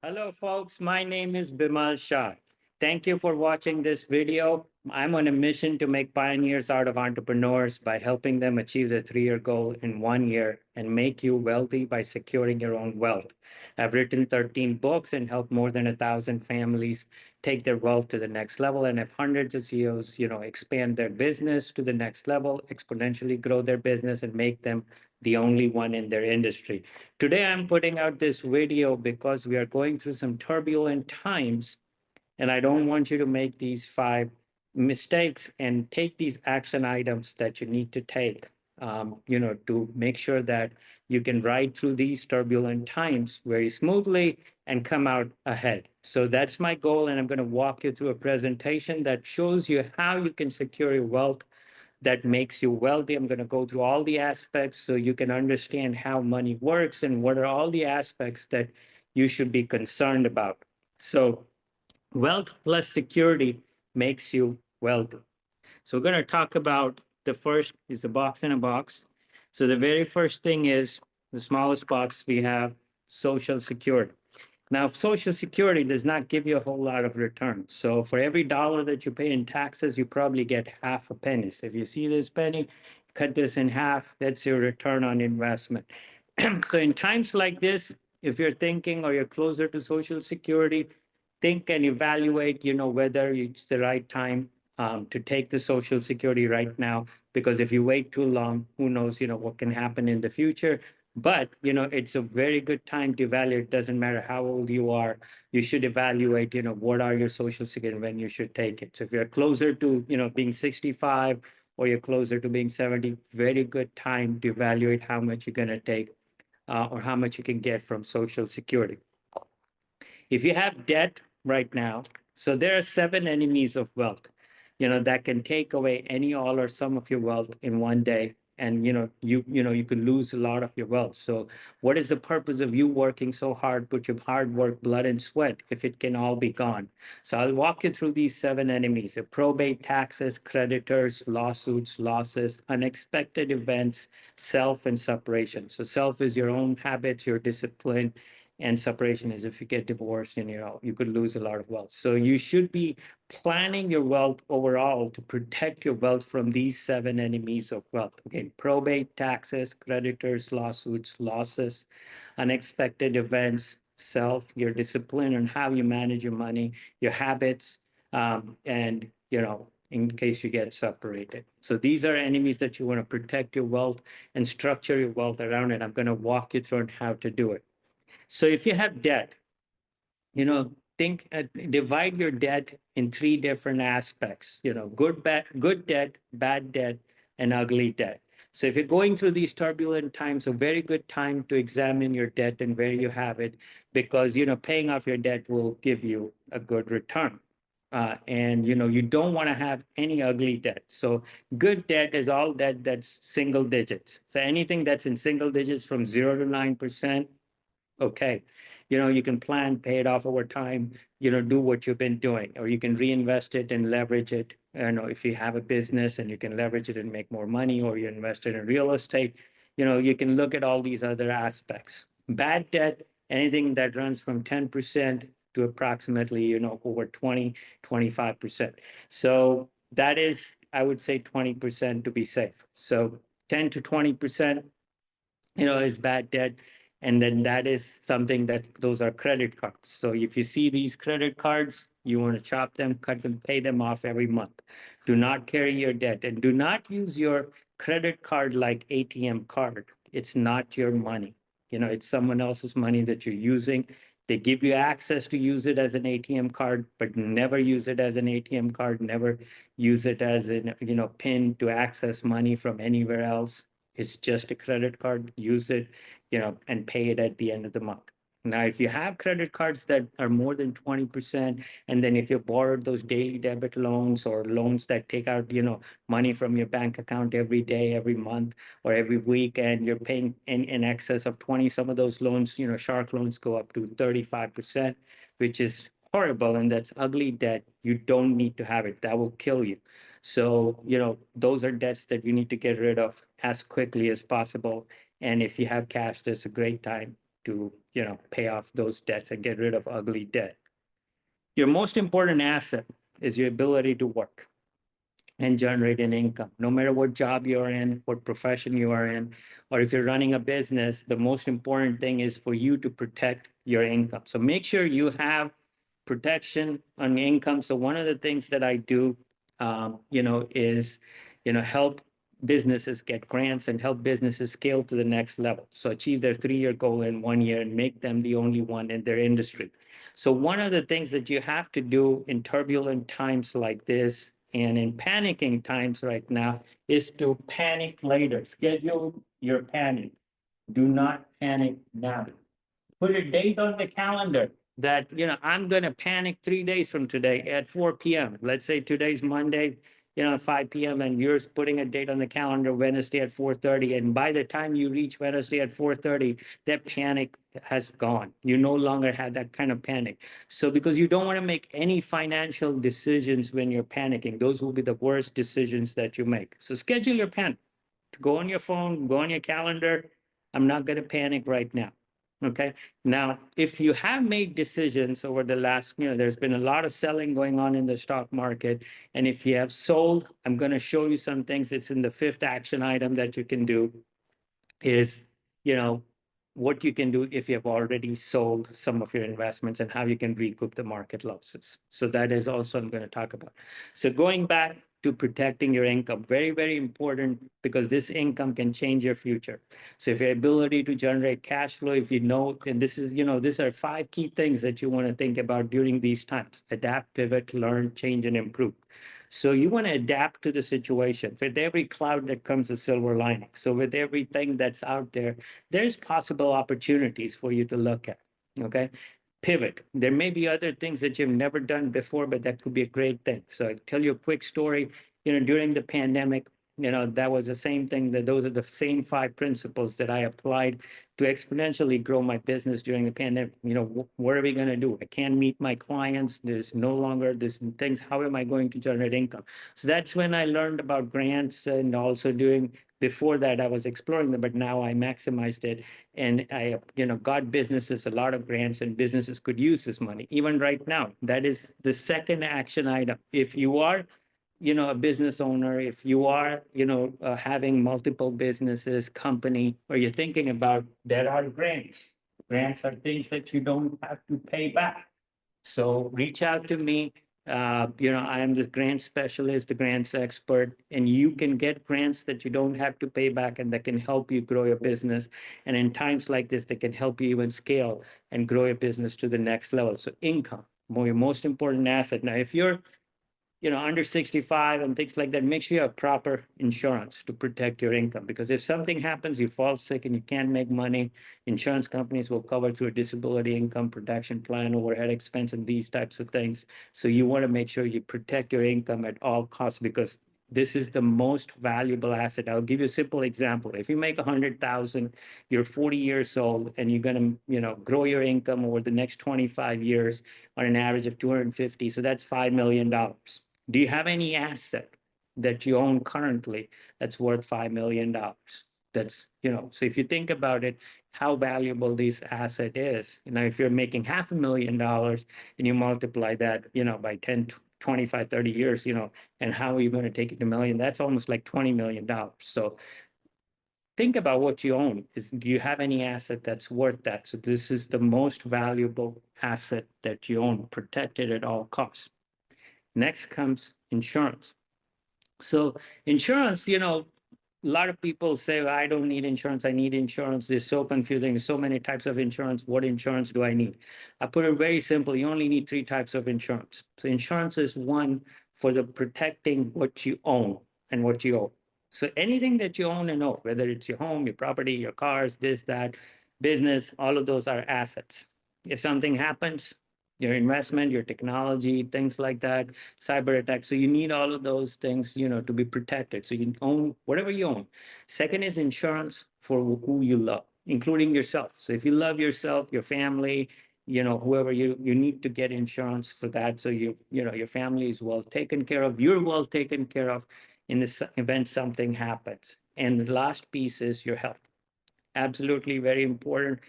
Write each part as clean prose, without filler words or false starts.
Hello, folks. My name is Bimal Shah. Thank you for watching this video. I'm on a mission to make pioneers out of entrepreneurs by helping them achieve their 3-year goal in 1 year and make you wealthy by securing your own wealth. I've written 13 books and helped more than 1,000 families take their wealth to the next level and have hundreds of CEOs, expand their business to the next level, exponentially grow their business and make them the only one in their industry. Today, I'm putting out this video because we are going through some turbulent times, and I don't want you to make these 5 mistakes and take these action items that you need to take, to make sure that you can ride through these turbulent times very smoothly and come out ahead. So that's my goal, and I'm going to walk you through a presentation that shows you how you can secure your wealth that makes you wealthy. I'm going to go through all the aspects so you can understand how money works and what are all the aspects that you should be concerned about. So, wealth plus security makes you wealthy. So, we're going to talk about the first is a box in a box. So, the very first thing is the smallest box we have Social Security. Now, Social Security does not give you a whole lot of return. So for every dollar that you pay in taxes, you probably get half a penny. So if you see this penny, cut this in half, that's your return on investment. So in times like this, if you're thinking or you're closer to Social Security, think and evaluate, whether it's the right time to take the Social Security right now. Because if you wait too long, who knows, what can happen in the future. But, it's a very good time to evaluate. It doesn't matter how old you are. You should evaluate, what are your Social Security when you should take it. So if you're closer to, being 65 or you're closer to being 70, very good time to evaluate how much you're going to take or how much you can get from Social Security. If you have debt right now, so there are 7 enemies of wealth, that can take away any, all, or some of your wealth in one day. And you could lose a lot of your wealth. So what is the purpose of you working so hard, put your hard work, blood and sweat, if it can all be gone? So I'll walk you through these 7 enemies: probate, taxes, creditors, lawsuits, losses, unexpected events, self, and separation. So self is your own habits, your discipline, and separation is if you get divorced and you could lose a lot of wealth. So you should be planning your wealth overall to protect your wealth from these 7 enemies of wealth. Okay, probate, taxes, creditors, lawsuits, losses, unexpected events, self, your discipline on how you manage your money, your habits, and in case you get separated. So these are enemies that you want to protect your wealth and structure your wealth around it. I'm going to walk you through on how to do it. So if you have debt, divide your debt in 3 different aspects, good debt, bad debt, and ugly debt. So if you're going through these turbulent times, a very good time to examine your debt and where you have it, because, paying off your debt will give you a good return. And you don't want to have any ugly debt. So good debt is all debt that's single digits. So anything that's in single digits from 0 to 9%, okay, you can plan, pay it off over time, do what you've been doing, or you can reinvest it and leverage it. If you have a business and you can leverage it and make more money, or you invest it in real estate, you can look at all these other aspects. Bad debt, anything that runs from 10% to approximately, over 20, 25%. So that is, I would say 20% to be safe. So 10 to 20%, is bad debt. And then that is something that those are credit cards. So if you see these credit cards, you want to chop them, cut them, pay them off every month. Do not carry your debt and do not use your credit card like ATM card. It's not your money. It's someone else's money that you're using. They give you access to use it as an ATM card, but never use it as an ATM card. Never use it as an PIN to access money from anywhere else. It's just a credit card. Use it, and pay it at the end of the month. Now, if you have credit cards that are more than 20%, and then if you borrowed those daily debit loans or loans that take out, money from your bank account every day, every month, or every week, and you're paying in excess of 20, some of those loans, shark loans go up to 35%, which is horrible, and that's ugly debt. You don't need to have it. That will kill you. So, those are debts that you need to get rid of as quickly as possible. And if you have cash, that's a great time to, pay off those debts and get rid of ugly debt. Your most important asset is your ability to work and generate an income. No matter what job you're in, what profession you are in, or if you're running a business, the most important thing is for you to protect your income. So make sure you have protection on income. So one of the things that I do, is, help businesses get grants and help businesses scale to the next level. So achieve their 3-year goal in 1 year and make them the only one in their industry. So one of the things that you have to do in turbulent times like this and in panicking times right now is to panic later. Schedule your panic. Do not panic now. Put a date on the calendar that, I'm going to panic 3 days from today at 4 p.m. Let's say today's Monday, 5 p.m. and you're putting a date on the calendar Wednesday at 4:30. And by the time you reach Wednesday at 4:30, that panic has gone. You no longer have that kind of panic. So because you don't want to make any financial decisions when you're panicking, those will be the worst decisions that you make. So schedule your panic. Go on your phone, go on your calendar. I'm not going to panic right now. Okay. Now, if you have made decisions over the last, there's been a lot of selling going on in the stock market. And if you have sold, I'm going to show you some things. It's in the 5th action item that you can do is, what you can do if you have already sold some of your investments and how you can recoup the market losses. So that is also I'm going to talk about. So going back to protecting your income, very, very important because this income can change your future. So if your ability to generate cash flow, if you know, and this is, these are 5 key things that you want to think about during these times: adapt, pivot, learn, change, and improve. So you want to adapt to the situation. With every cloud that comes a silver lining. So with everything that's out there, there's possible opportunities for you to look at. Okay. Pivot. There may be other things that you've never done before, but that could be a great thing. So I tell you a quick story. During the pandemic, that was the same thing. That those are the same 5 principles that I applied to exponentially grow my business during the pandemic. What are we going to do? I can't meet my clients. There's no longer this things. How am I going to generate income? So that's when I learned about grants, and also before that I was exploring them, but now I maximized it. And I, got businesses a lot of grants, and businesses could use this money. Even right now, that is the 2nd action item. If you are a business owner, if you are, having multiple businesses, company, or you're thinking about, there are grants. Grants are things that you don't have to pay back. So reach out to me. I am the grant specialist, the grants expert, and you can get grants that you don't have to pay back and that can help you grow your business. And in times like this, that can help you even scale and grow your business to the next level. So income, your most important asset. Now, if you're under 65 and things like that, make sure you have proper insurance to protect your income. Because if something happens, you fall sick and you can't make money, insurance companies will cover through a disability income protection plan, overhead expense, and these types of things. So you want to make sure you protect your income at all costs, because this is the most valuable asset. I'll give you a simple example. If you make 100,000, you're 40 years old, and you're going to, grow your income over the next 25 years on an average of 250. So that's $5 million. Do you have any asset that you own currently that's worth $5 million? That's, so if you think about it, how valuable this asset is. If you're making $500,000 and you multiply that, by 10, 25, 30 years, and how are you going to take it to $1 million? That's almost like $20 million. So think about what you own. Do you have any asset that's worth that? So this is the most valuable asset that you own, protected at all costs. Next comes insurance. So insurance, a lot of people say, well, I don't need insurance. I need insurance. It's so confusing. There's so many types of insurance. What insurance do I need? I put it very simple. You only need 3 types of insurance. So insurance is one for the protecting what you own and what you owe. So anything that you own and owe, whether it's your home, your property, your cars, this, that, business, all of those are assets. If something happens, your investment, your technology, things like that, cyber attacks. So you need all of those things, to be protected. So you own whatever you own. Second is insurance for who you love, including yourself. So if you love yourself, your family, whoever you need to get insurance for that. So your family is well taken care of. You're well taken care of in the event something happens. And the last piece is your health. absolutely very important.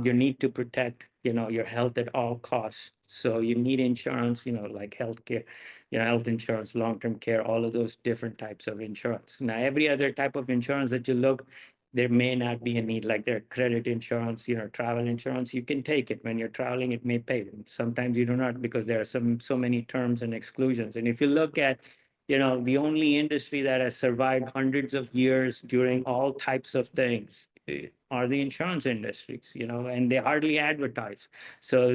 You need to protect, your health at all costs. So you need insurance, like healthcare, health insurance, long-term care, all of those different types of insurance. Now, every other type of insurance that you look, there may not be a need, like their credit insurance, travel insurance. You can take it when you're traveling, it may pay. Sometimes you do not, because there are so many terms and exclusions. And if you look at, the only industry that has survived hundreds of years during all types of things are the insurance industries, and they hardly advertise. So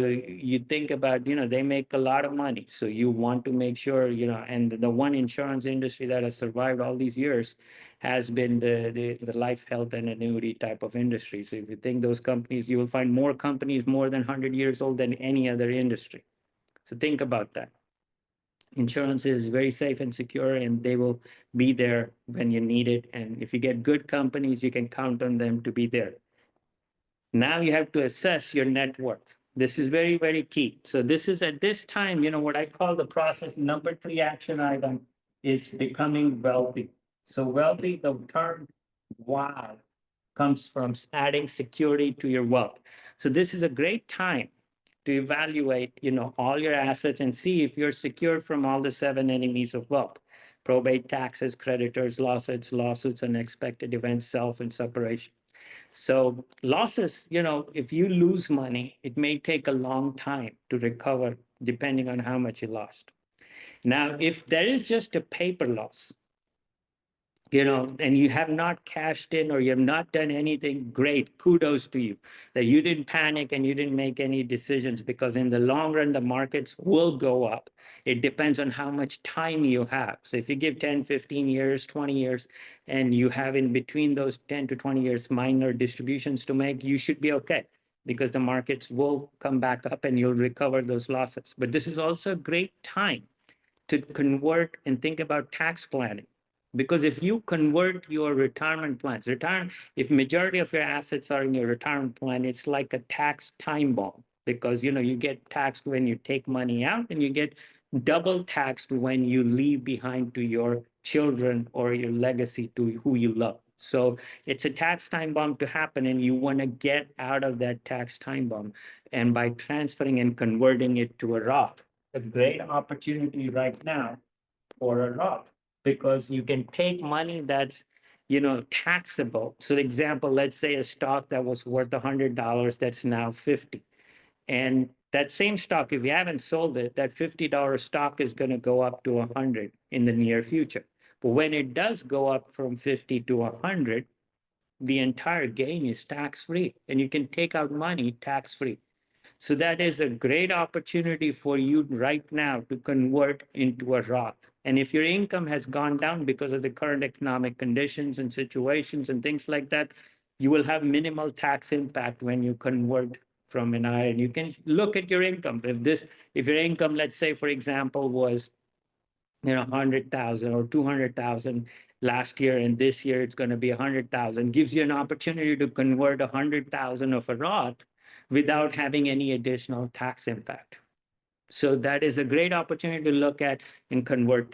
you think about, they make a lot of money. So you want to make sure, and the one insurance industry that has survived all these years has been the life, health, and annuity type of industry. So if you think those companies, you will find more companies more than 100 years old than any other industry. So think about that. Insurance is very safe and secure, and they will be there when you need it. And if you get good companies, you can count on them to be there. Now you have to assess your net worth. This is very, very key. So this is at this time, what I call the process number 3 action item is becoming wealthy. So wealthy, the term wow comes from adding security to your wealth. So this is a great time to evaluate, all your assets and see if you're secure from all the 7 enemies of wealth: probate, taxes, creditors, lawsuits, unexpected events, self, and separation. So losses, if you lose money, it may take a long time to recover depending on how much you lost. Now, if there is just a paper loss, and you have not cashed in or you have not done anything, great, kudos to you that you didn't panic and you didn't make any decisions, because in the long run, the markets will go up. It depends on how much time you have. So if you give 10, 15 years, 20 years, and you have in between those 10 to 20 years minor distributions to make, you should be okay, because the markets will come back up and you'll recover those losses. But this is also a great time to convert and think about tax planning. Because if you convert your retirement plans, if majority of your assets are in your retirement plan, it's like a tax time bomb, because you get taxed when you take money out, and you get double taxed when you leave behind to your children or your legacy to who you love. So it's a tax time bomb to happen, and you want to get out of that tax time bomb. And by transferring and converting it to a Roth, a great opportunity right now for a Roth, because you can take money that's taxable. So example, let's say a stock that was worth $100 that's now 50. And that same stock, if you haven't sold it, that $50 stock is going to go up to 100 in the near future. But when it does go up from 50 to 100, the entire gain is tax free, and you can take out money tax free. So that is a great opportunity for you right now to convert into a Roth. And if your income has gone down because of the current economic conditions and situations and things like that, you will have minimal tax impact when you convert from an IRA. And you can look at your income. If your income, let's say, for example, was 100,000 or 200,000 last year, and this year it's going to be 100,000, gives you an opportunity to convert 100,000 of a Roth without having any additional tax impact. So that is a great opportunity to look at and convert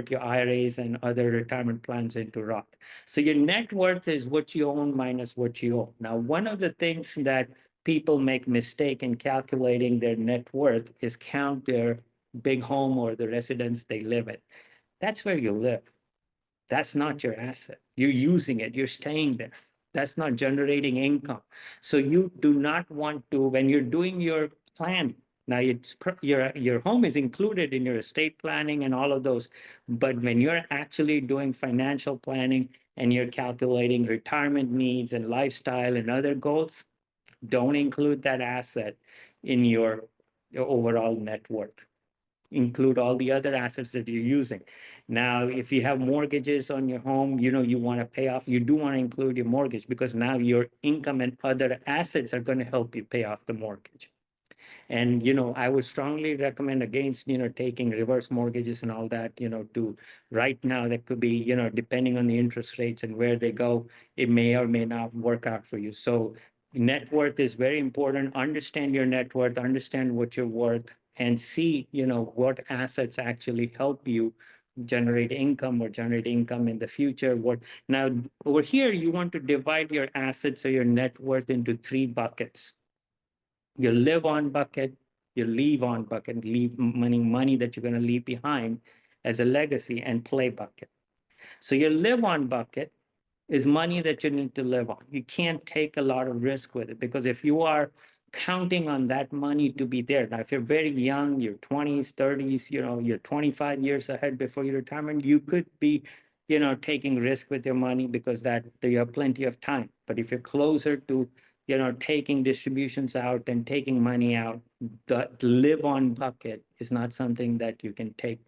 your IRAs and other retirement plans into Roth. So your net worth is what you own minus what you owe. Now, one of the things that people make mistake in calculating their net worth is count their big home or the residence they live in. That's where you live. That's not your asset. You're using it. You're staying there. That's not generating income. So you do not want to, when you're doing your planning, now your home is included in your estate planning and all of those. But when you're actually doing financial planning and you're calculating retirement needs and lifestyle and other goals, don't include that asset in your overall net worth. Include all the other assets that you're using. Now, if you have mortgages on your home, you want to pay off, you do want to include your mortgage, because now your income and other assets are going to help you pay off the mortgage. And, I would strongly recommend against, taking reverse mortgages and all that, to right now, that could be, depending on the interest rates and where they go, it may or may not work out for you. So net worth is very important. Understand your net worth, understand what you're worth, and see, what assets actually help you generate income or generate income in the future. What now over here, you want to divide your assets or your net worth into three buckets. Your live on bucket, your leave on bucket, leave money that you're going to leave behind as a legacy, and play bucket. So your live on bucket is money that you need to live on. You can't take a lot of risk with it, because if you are counting on that money to be there, now if you're very young, you're 20s, 30s, you're 25 years ahead before your retirement, you could be, taking risk with your money because that you have plenty of time. But if you're closer to, taking distributions out and taking money out, the live on bucket is not something that you can take,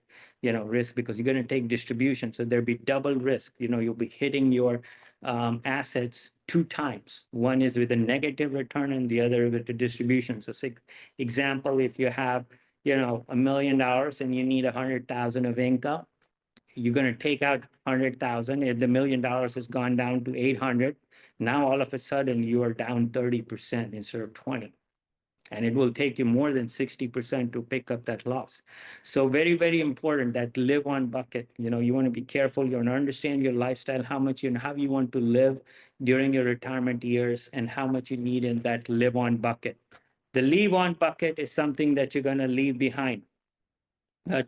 risk, because you're going to take distribution. So there'll be double risk. You'll be hitting your assets two times. One is with a negative return and the other with the distribution. So say, example, if you have, $1 million and you need 100,000 of income, you're going to take out 100,000. If the $1 million has gone down to 800, now all of a sudden you are down 30% instead of 20. And it will take you more than 60% to pick up that loss. So very, very important, that live on bucket. You want to be careful. You want to understand your lifestyle, how much how you want to live during your retirement years, and how much you need in that live on bucket. The leave on bucket is something that you're going to leave behind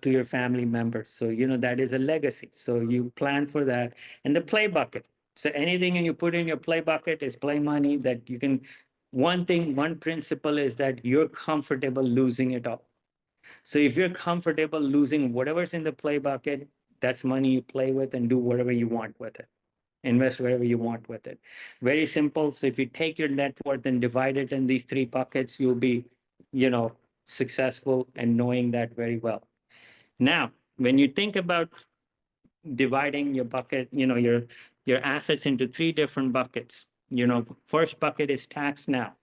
to your family members. So, that is a legacy. So you plan for that. And the play bucket. So anything you put in your play bucket is play money that you can. One principle is that you're comfortable losing it all. So if you're comfortable losing whatever's in the play bucket, that's money you play with and do whatever you want with it. Invest wherever you want with it. Very simple. So if you take your net worth and divide it in these three buckets, you'll be, successful and knowing that very well. Now, when you think about dividing your bucket, your assets into three different buckets. First bucket is tax now.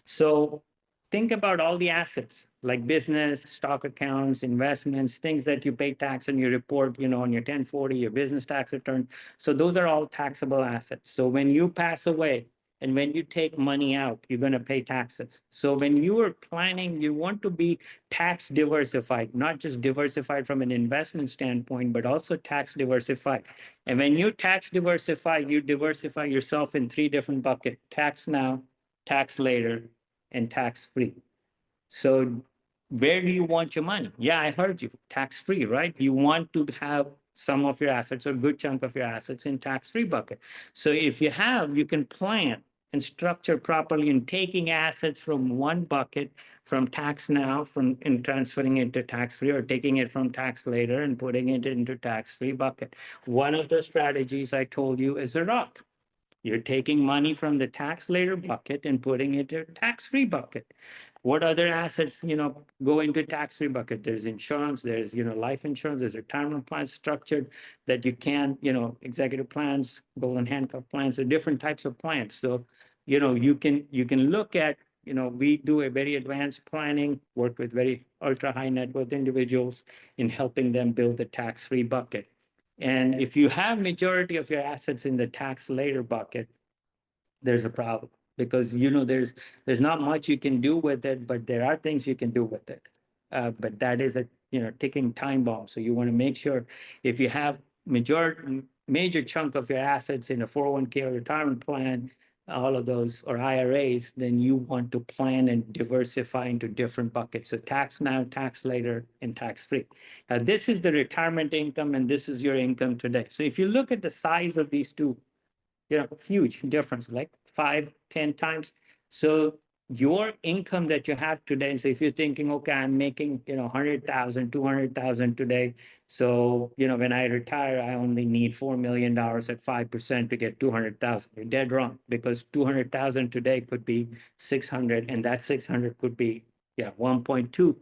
So think about all the assets like business, stock accounts, investments, things that you pay tax and you report, on your 1040, your business tax return. So those are all taxable assets. So when you pass away and when you take money out, you're going to pay taxes. So when you are planning, you want to be tax diversified, not just diversified from an investment standpoint, but also tax diversified. And when you tax diversify, you diversify yourself in three different buckets: tax now, tax later, and tax free. So where do you want your money? Yeah, I heard you. Tax free, right? You want to have some of your assets or a good chunk of your assets in tax free bucket. So if you have, you can plan and structure properly in taking assets from one bucket, from tax now, and transferring it to tax free, or taking it from tax later and putting it into tax free bucket. One of the strategies I told you is a Roth. You're taking money from the tax later bucket and putting it in tax-free bucket. What other assets, go into tax-free bucket? There's insurance, there's, life insurance, there's retirement plans structured that you can, executive plans, golden handcuff plans, there are different types of plans. So, you can look at, we do a very advanced planning, work with very ultra high net worth individuals in helping them build a tax-free bucket. And if you have majority of your assets in the tax later bucket, there's a problem, because there's not much you can do with it, but there are things you can do with it. But that is a ticking time bomb. So you want to make sure, if you have major chunk of your assets in a 401k or retirement plan, all of those, or IRAs, then you want to plan and diversify into different buckets. So tax now, tax later, and tax free. Now, this is the retirement income, and this is your income today. So if you look at the size of these two, huge difference, like 5-10 times. So your income that you have today, so if you're thinking, okay, I'm making, 100,000, 200,000 today. So, when I retire, I only need $4 million at 5% to get 200,000. You're dead wrong, because 200,000 today could be 600, and that 600 could be, 1.2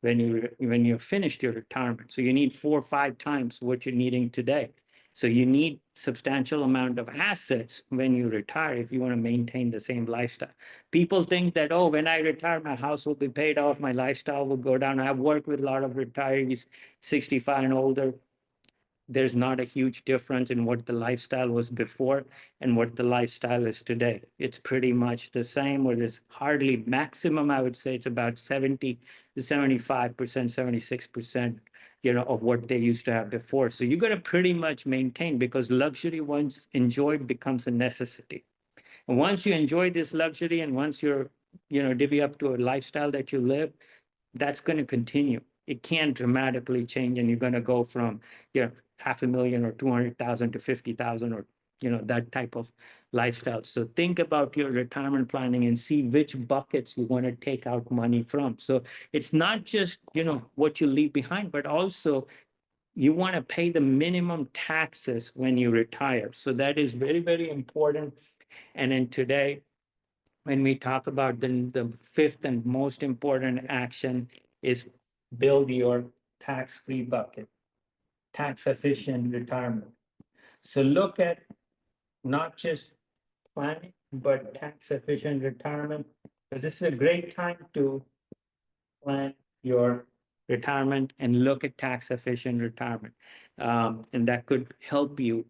when you're finished your retirement. So you need 4 or 5 times what you're needing today. So you need substantial amount of assets when you retire if you want to maintain the same lifestyle. People think that, oh, when I retire, my house will be paid off, my lifestyle will go down. I've worked with a lot of retirees, 65 and older. there's not a huge difference in what the lifestyle was before and what the lifestyle is today. It's pretty much the same, or there's hardly maximum, I would say it's about 70 to 75%, 76%, of what they used to have before. So you're going to pretty much maintain, because luxury, once enjoyed, becomes a necessity. And once you enjoy this luxury, and once you're, divvy up to a lifestyle that you live, that's going to continue. It can't dramatically change, and you're going to go from, 500,000 or 200,000 to 50,000, or, that type of lifestyle. So think about your retirement planning and see which buckets you want to take out money from. So it's not just, what you leave behind, but also you want to pay the minimum taxes when you retire. So that is very, very important. And then today, when we talk about the fifth and most important action is build your tax-free bucket, tax-efficient retirement. So look at not just planning, but tax-efficient retirement, because this is a great time to plan your retirement and look at tax-efficient retirement. And that could help you,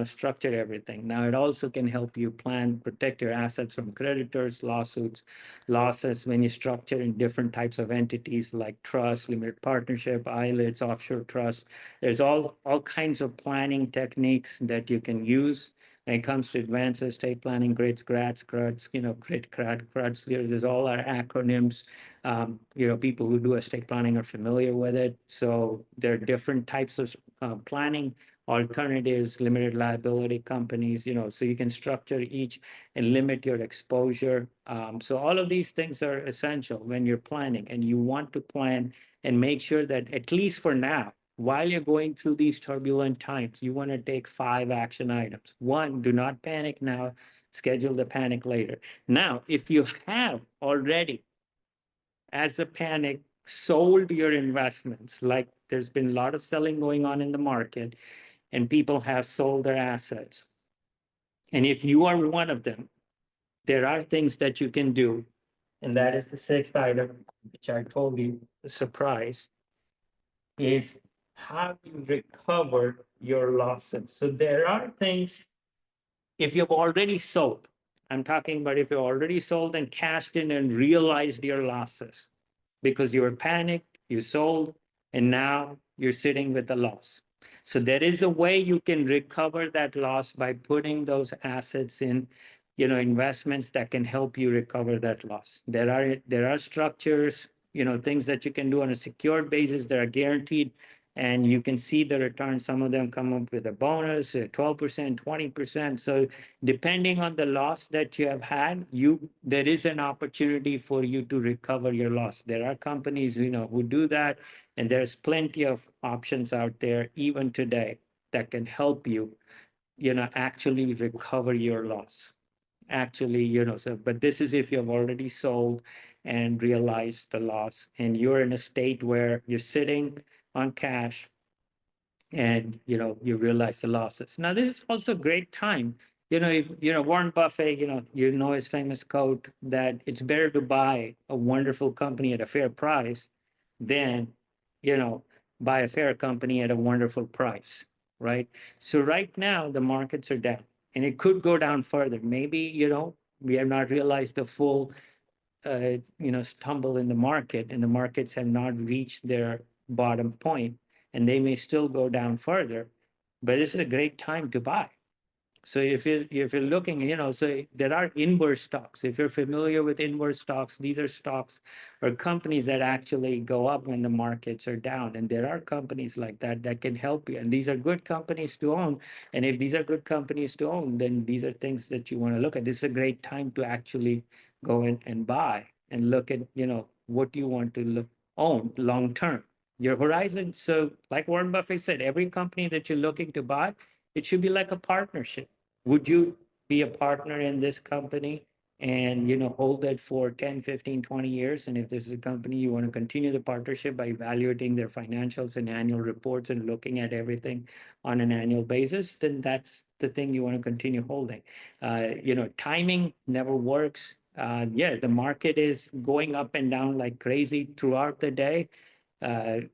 structure everything. Now, it also can help you plan, protect your assets from creditors, lawsuits, losses when you structure in different types of entities like trust, limited partnership, ILITs, offshore trust. There's all kinds of planning techniques that you can use when it comes to advanced estate planning, GRITs, GRATs, CRUDs, GRIT, CRAD, CRUDs. There's all our acronyms. People who do estate planning are familiar with it. So there are different types of planning alternatives, limited liability companies, so you can structure each and limit your exposure. So all of these things are essential when you're planning, and you want to plan and make sure that, at least for now, while you're going through these turbulent times, you want to take 5 action items. 1, do not panic now, schedule the panic later. Now, if you have already, as a panic, sold your investments, like there's been a lot of selling going on in the market, and people have sold their assets. And if you are one of them, there are things that you can do. And that is the 6th item, which I told you, the surprise, is how you recover your losses. So there are things, if you've already sold, I'm talking about if you already sold and cashed in and realized your losses because you were panicked, you sold, and now you're sitting with a loss. So there is a way you can recover that loss by putting those assets in, investments that can help you recover that loss. There are structures, things that you can do on a secured basis that are guaranteed, and you can see the return. Some of them come up with a bonus, 12%, 20%. So depending on the loss that you have had, there is an opportunity for you to recover your loss. There are companies, who do that, and there's plenty of options out there, even today, that can help you, actually recover your loss. Actually, but this is if you've already sold and realized the loss, and you're in a state where you're sitting on cash, and you realize the losses. Now, this is also a great time. If Warren Buffett, his famous quote that it's better to buy a wonderful company at a fair price than, buy a fair company at a wonderful price, right? So right now the markets are down, and it could go down further. Maybe, we have not realized the full, stumble in the market, and the markets have not reached their bottom point, and they may still go down further, but this is a great time to buy. So if you're looking, so there are inverse stocks. If you're familiar with inverse stocks, these are stocks or companies that actually go up when the markets are down. And there are companies like that that can help you. And these are good companies to own. And if these are good companies to own, then these are things that you want to look at. This is a great time to actually go in and buy and look at, what you want to own long term. Your horizon. So like Warren Buffett said, every company that you're looking to buy, it should be like a partnership. Would you be a partner in this company and, hold it for 10, 15, 20 years? And if this is a company you want to continue the partnership by evaluating their financials and annual reports and looking at everything on an annual basis, then that's the thing you want to continue holding. Timing never works. The market is going up and down like crazy throughout the day.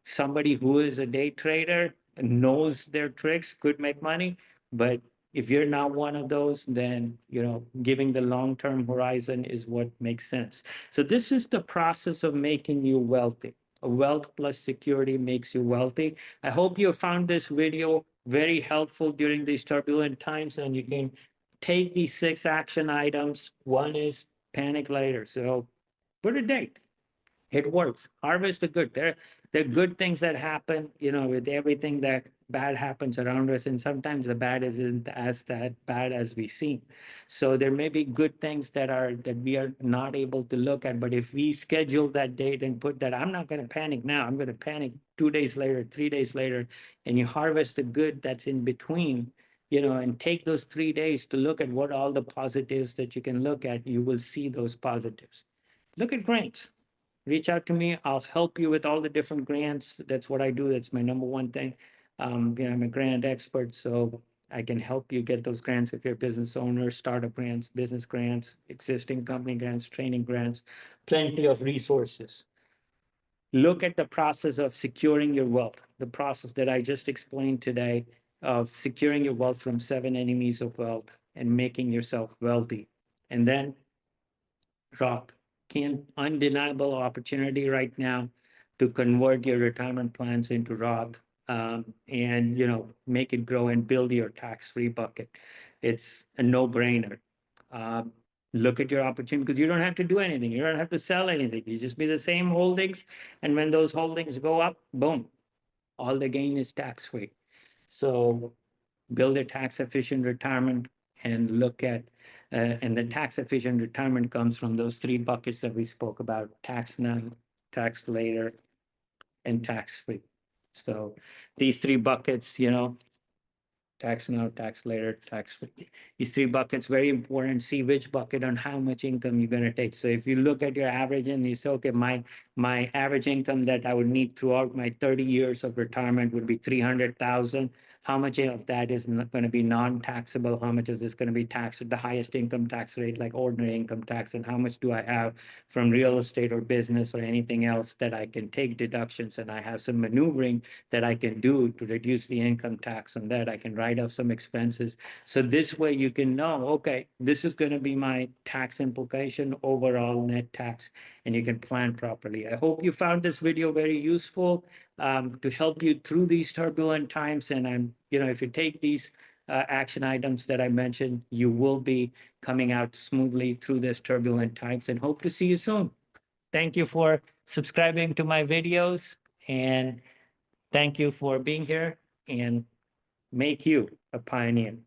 Somebody who is a day trader, knows their tricks could make money. But if you're not one of those, then, giving the long-term horizon is what makes sense. So this is the process of making you wealthy. Wealth plus security makes you wealthy. I hope you found this video very helpful during these turbulent times, and you can take these 6 action items. One is panic later. So put a date. It works. Harvest the good. There are good things that happen, with everything that bad happens around us. And sometimes the bad isn't as that bad as we seem. So there may be good things that we are not able to look at. But if we schedule that date and put that, I'm not going to panic now. I'm going to panic 2 days later, 3 days later, and you harvest the good that's in between, and take those 3 days to look at what all the positives that you can look at, you will see those positives. Look at grants. Reach out to me. I'll help you with all the different grants. That's what I do. That's my number one thing. I'm a grant expert, so I can help you get those grants if you're a business owner, startup grants, business grants, existing company grants, training grants, plenty of resources. Look at the process of securing your wealth, the process that I just explained today of securing your wealth from 7 enemies of wealth and making yourself wealthy. And then Roth, undeniable opportunity right now to convert your retirement plans into Roth, and make it grow and build your tax-free bucket. It's a no-brainer. Look at your opportunity because you don't have to do anything. You don't have to sell anything. You just be the same holdings, and when those holdings go up, boom, all the gain is tax-free. So build a tax efficient retirement and look at, and the tax efficient retirement comes from those 3 buckets that we spoke about: tax now, tax later, and tax free. So these 3 buckets, tax now, tax later, tax free. These 3 buckets, very important. See which bucket on how much income you're going to take. So if you look at your average and you say, okay, my average income that I would need throughout my 30 years of retirement would be 300,000. How much of that is going to be non-taxable? How much is this going to be taxed at the highest income tax rate, like ordinary income tax? And how much do I have from real estate or business or anything else that I can take deductions? And I have some maneuvering that I can do to reduce the income tax on that. I can write off some expenses. So this way you can know, okay, this is going to be my tax implication, overall net tax, and you can plan properly. I hope you found this video very useful to help you through these turbulent times. And if you take these action items that I mentioned, you will be coming out smoothly through this turbulent times, and hope to see you soon. Thank you for subscribing to my videos, and thank you for being here, and make you a pioneer.